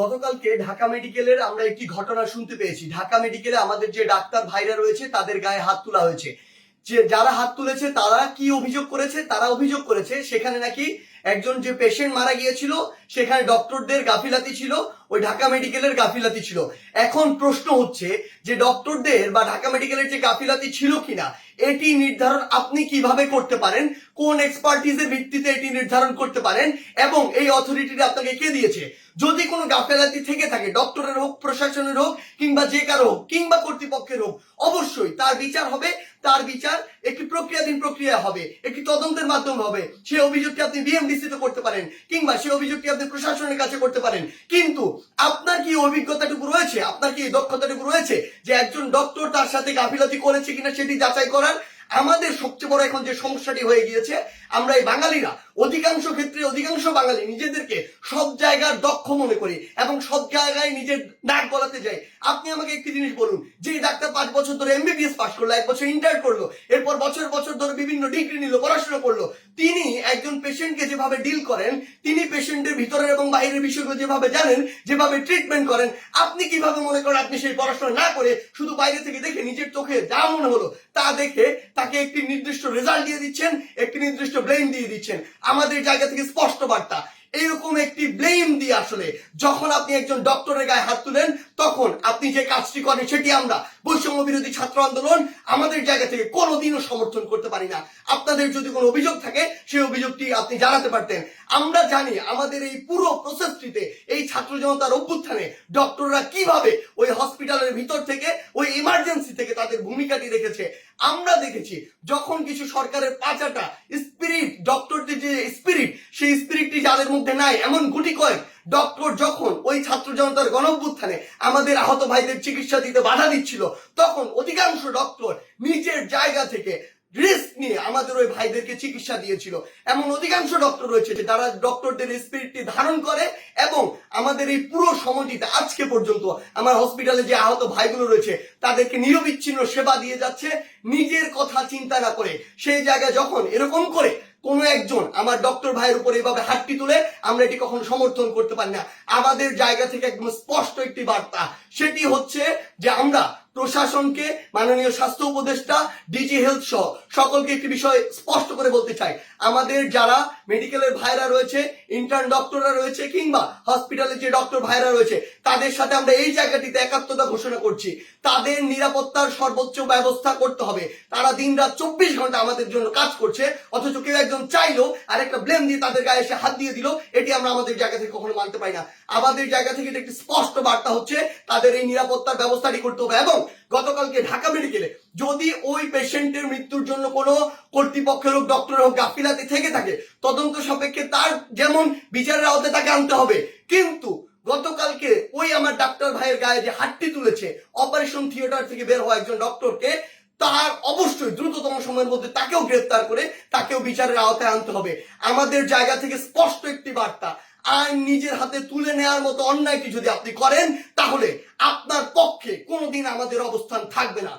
গতকালকে ঢাকা মেডিকেলের আমরা একটি ঘটনা শুনতে পেয়েছি। ঢাকা মেডিকেলে আমাদের যে ডাক্তার ভাইরা রয়েছে তাদের গায়ে হাত তোলা হয়েছে। যে যারা হাত তুলেছে তারা কি অভিযোগ করেছে? তারা অভিযোগ করেছে সেখানে নাকি একজন যে পেশেন্ট মারা গিয়েছিল সেখানে ডক্টরদের গাফিলাতি ছিল, ওই ঢাকা মেডিকেলের গাফিলাতি ছিল। এখন প্রশ্ন হচ্ছে যে ডক্টরদের বা ঢাকা মেডিকেলের যে গাফিলাতি ছিল কিনা এটি নির্ধারণ আপনি কিভাবে করতে পারেন, কোন এক্সপার্টিজের ভিত্তিতে এটি নির্ধারণ করতে পারেন এবং এই অথরিটিটা আপনাকে কে দিয়েছে? যদি কোনো গাফিলাতি থেকে থাকে, ডক্টরের হোক, প্রশাসনের হোক, কিংবা যে কারো হোক, কিংবা কর্তৃপক্ষের হোক, অবশ্যই তার বিচার হবে। তার বিচার একটি প্রক্রিয়াধীন প্রক্রিয়া হবে, একটি তদন্তের মাধ্যমে হবে। সেই অভিযোগটি আপনি বিএমডিসি তে করতে পারেন, কিংবা সেই অভিযোগটি আপনি প্রশাসনের কাছে করতে পারেন। কিন্তু আপনার কি অভিজ্ঞতাটুকু রয়েছে, আপনার কি দক্ষতাটুকু রয়েছে যে একজন ডক্টর তার সাথে গাফিলতি করেছে কিনা সেটি যাচাই করার? আমাদের সবচেয়ে বড় এখন যে সমস্যাটি হয়ে গিয়েছে, আমরা এই বাঙালিরা অধিকাংশ ক্ষেত্রে অধিকাংশ বাঙালি নিজেদেরকে সব জায়গার দক্ষ মনে করি এবং সব জায়গায় নিজের নাক গলাতে যাই। আপনি আমাকে একটি জিনিস বলুন, যে ডাক্তার 5 বছর ধরে এমবিবিএস পাস করলো, 1 বছর ইন্টার করলো, এরপর বছর বছর ধরে বিভিন্ন ডিগ্রি নিল, পড়াশোনা করলো, তিনি একজন পেশেন্টকে যেভাবে ডিল করেন, তিনি পেশেন্টের ভিতরের এবং বাইরের বিষয়গুলো যেভাবে জানেন, যেভাবে ট্রিটমেন্ট করেন, আপনি কিভাবে মনে করেন আপনি সেই পড়াশোনা না করে শুধু বাইরে থেকে দেখে নিজের চোখে যা মনে হলো তা দেখে তাকে একটি নির্দিষ্ট রেজাল্ট দিয়ে দিচ্ছেন, একটি নির্দিষ্ট ব্লেম দিয়ে দিচ্ছেন? আমাদের জায়গা থেকে স্পষ্ট বার্তা, এইরকম একটি ব্লেম দিয়ে আসলে যখন আপনি একজন ডক্টরের গায়ে হাত তুলেন, তখন আপনি যে কাজটি করেন সেটি আমরা বৈষম্য বিরোধী ছাত্র আন্দোলন আমাদের জায়গা থেকে কোনোদিনও সমর্থন করতে পারি না। আপনাদের যদি কোনো অভিযোগ থাকে সেই অভিযোগটি আপনি জানাতে পারতেন। আমরা জানি আমাদের এই পুরো প্রসেসটিতে, এই ছাত্র জনতার অভ্যুত্থানে ডক্টররা কিভাবে ওই হসপিটালের ভিতর থেকে, ওই ইমার্জেন্সি থেকে তাদের ভূমিকাটি রেখেছে। আমরা দেখেছি যখন কিছু সরকারের পাঁচাটা স্পিরিট, ডক্টরদের যে স্পিরিট, সেই স্পিরিটটি যাদের মধ্যে নাই, এমন গুটি কয়েক ডক্টর যখন ওই ছাত্র জনতার গণঅভ্যুত্থানে আমাদের আহত ভাইদের চিকিৎসা দিতে বাধা দিচ্ছিল, তখন অধিকাংশ ডক্টর নিজের জায়গা থেকে রিস্ক নিয়ে আমাদের ওই ভাইদেরকে চিকিৎসা দিয়েছিল। এমন অধিকাংশ ডক্টর রয়েছে যারা ডক্টরদের স্পিরিটটি ধারণ করে এবং আমাদের এই পুরো সময়টিতে আজকে পর্যন্ত আমার হসপিটালে যে আহত ভাইগুলো রয়েছে তাদেরকে নিরবিচ্ছিন্ন সেবা দিয়ে যাচ্ছে, নিজের কথা চিন্তা না করে। সেই জায়গায় যখন এরকম করে কোন একজন আমার ডক্টর ভাইয়ের উপর এইভাবে হাতটি তুলে, আমরা এটি কখনো সমর্থন করতে পারি না। আমাদের জায়গা থেকে একদম স্পষ্ট একটি বার্তা, সেটি হচ্ছে যে আমরা প্রশাসনকে, মাননীয় স্বাস্থ্য উপদেষ্টা, ডিজি হেলথ সহ সকলকে একটি বিষয় স্পষ্ট করে বলতে চাই, আমাদের যারা মেডিকেলের ভাইরা রয়েছে, ইন্টার্ন ডক্টররা রয়েছে, কিংবা হসপিটালের যে ডক্টর ভাইরা রয়েছে, তাদের সাথে আমরা এই জায়গাটিতে একাত্মতা ঘোষণা করছি। তাদের নিরাপত্তার সর্বোচ্চ ব্যবস্থা করতে হবে। তারা দিনরাত 24 ঘন্টা আমাদের জন্য কাজ করছে, অথচ কেউ একজন চাইলো আর একটা ব্লেম দিয়ে তাদের গায়ে এসে হাত দিয়ে দিল, এটি আমরা আমাদের জায়গা থেকে কখনো মানতে পারি না। আমাদের জায়গা থেকে এটা একটি স্পষ্ট বার্তা হচ্ছে, তাদের এই নিরাপত্তার ব্যবস্থাটি করতে হবে। এবং গতকালকে ঢাকা মেডিকেলে যদি ওই পেশেন্টের মৃত্যুর জন্য কোনো কর্তৃপক্ষের হোক, ডক্টরের হোক গাফিলাতি থেকে থাকে, তদন্ত সাপেক্ষে তার যেমন বিচারের আওতায় তাকে আনতে হবে। কিন্তু গতকালকে ওই আমার ডাক্তার ভাইয়ের গায়ে যে হাতটি তুলেছে, অপারেশন থিয়েটার থেকে বের হওয়া একজন ডক্টরকে, তার অবশ্যই দ্রুততম সময়ের মধ্যে তাকেও গ্রেফতার করে তাকেও বিচারের আওতায় আনতে হবে। আমাদের জায়গা থেকে স্পষ্ট একটি বার্তা, আইন নিজের হাতে তুলে নেওয়ার মতো অন্যায়টি যদি আপনি করেন, তাহলে আপনার পক্ষে কোনোদিন আমাদের অবস্থান থাকবে না।